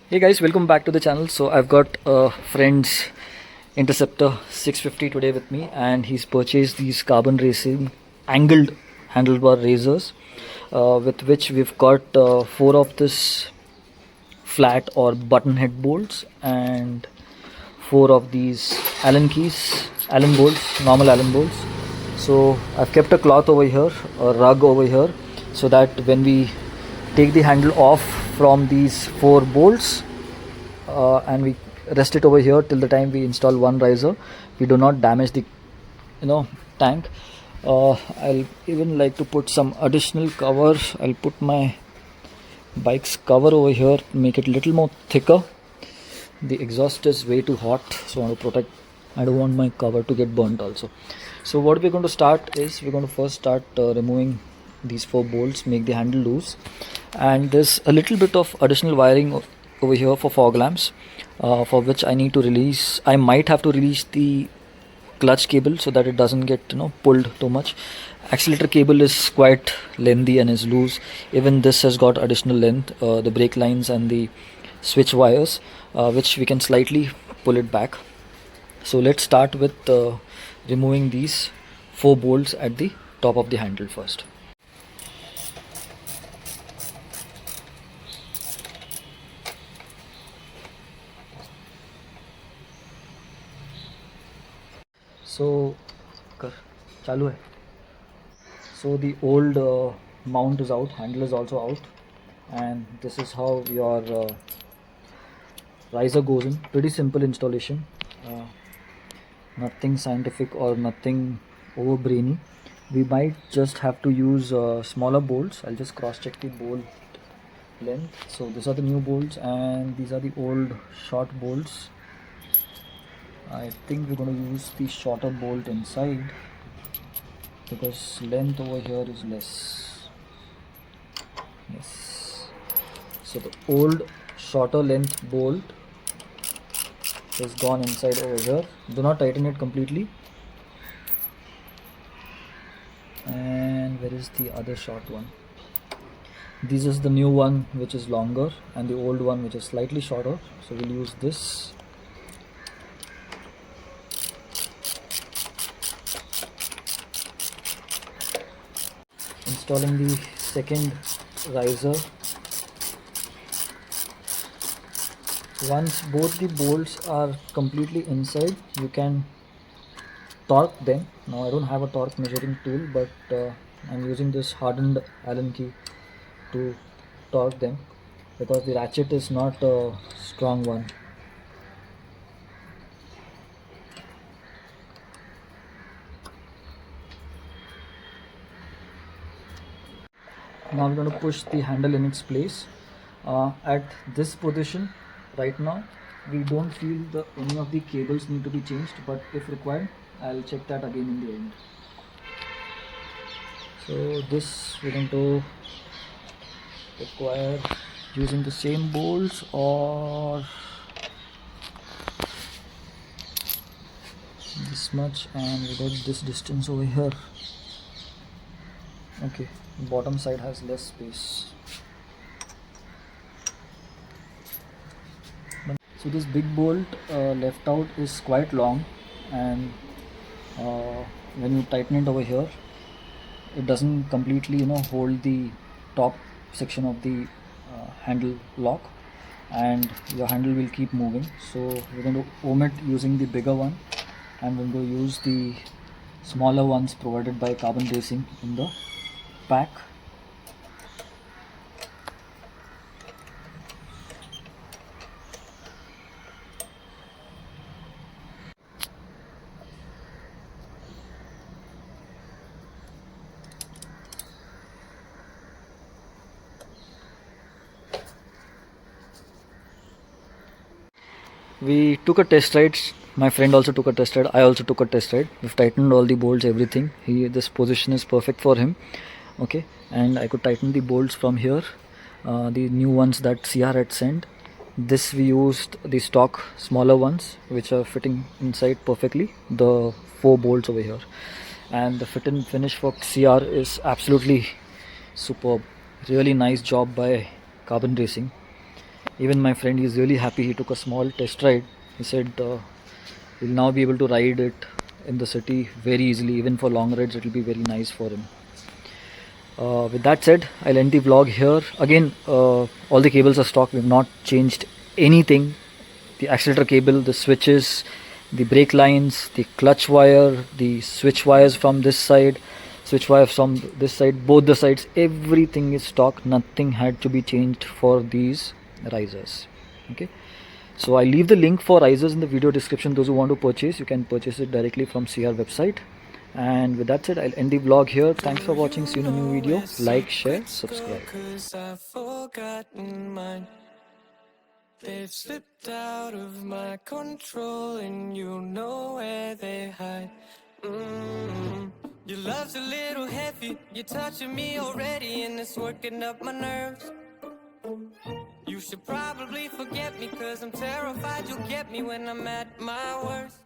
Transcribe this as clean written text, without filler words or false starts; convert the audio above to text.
Hey guys, welcome back to the channel. So I've got a friend's Interceptor 650 today with me, and he's purchased these carbon racing angled handlebar razors, with which we've got four of this flat or button head bolts and four of these Allen bolts, normal Allen bolts. So I've kept a cloth over here, a rug over here, so that when we take the handle off from these four bolts and we rest it over here till the time we install one riser, we do not damage the tank. I'll even like to put some additional cover. I'll put my bike's cover over here, make it a little more thicker. The exhaust is way too hot, so I want to protect. I don't want my cover to get burnt also. So what we're going to start is we're going to first start removing these four bolts, make the handle loose, and there's a little bit of additional wiring over here for fog lamps, for which I need to release. I might have to release the clutch cable so that it doesn't get pulled too much. Accelerator cable is quite lengthy and is loose. Even this has got additional length, the brake lines and the switch wires, which we can slightly pull it back. So let's start with removing these four bolts at the top of the handle first. So चालू है. So the old mount is out, handle is also out, and this is how your riser goes in. Pretty simple installation, nothing scientific or nothing over brainy. We might just have to use smaller bolts. I'll just cross check the bolt length. So these are the new bolts and these are the old short bolts. I think we're going to use the shorter bolt inside because length over here is less. Yes. So the old shorter length bolt is gone inside over here. Do not tighten it completely. And where is the other short one? This is the new one, which is longer, and the old one, which is slightly shorter. So we'll use this. Installing the second riser. Once both the bolts are completely inside, you can torque them. Now I don't have a torque measuring tool, but I'm using this hardened Allen key to torque them because the ratchet is not a strong one. Now we're going to push the handle in its place. At this position right now, we don't feel any of the cables need to be changed, but if required, I'll check that again in the end. So this we're going to require using the same bolts or this much, and we got this distance over here. Okay, bottom side has less space. So this big bolt left out is quite long, and when you tighten it over here, it doesn't completely hold the top section of the handle lock, and your handle will keep moving. So we're going to omit using the bigger one, and we're going to use the smaller ones provided by Carbon Racing in the pack. We took a test ride. My friend also took a test ride. I also took a test ride. We've tightened all the bolts, everything. This position is perfect for him. Okay, and I could tighten the bolts from here, the new ones that CR had sent. This we used the stock smaller ones, which are fitting inside perfectly, the four bolts over here, and the fit and finish for CR is absolutely superb. Really nice job by Carbon Racing. Even my friend is really happy. He took a small test ride. He said he'll now be able to ride it in the city very easily. Even for long rides, it will be very nice for him. With that said, I'll end the vlog here. Again, all the cables are stock. We've not changed anything. The accelerator cable, the switches, the brake lines, the clutch wire, the switch wires from this side, switch wires from this side, both the sides, everything is stock. Nothing had to be changed for these risers. Okay, so I leave the link for risers in the video description. Those who want to purchase, you can purchase it directly from CR website. And with that said, I'll end the vlog here. Thanks for watching. See you in a new video. Like, share, subscribe. They've slipped out of my control, and you know where they hide. Your love's a little heavy, you're touching me already, and it's working up my nerves. You should probably forget me, 'cause I'm terrified you'll get me when I'm at my worst.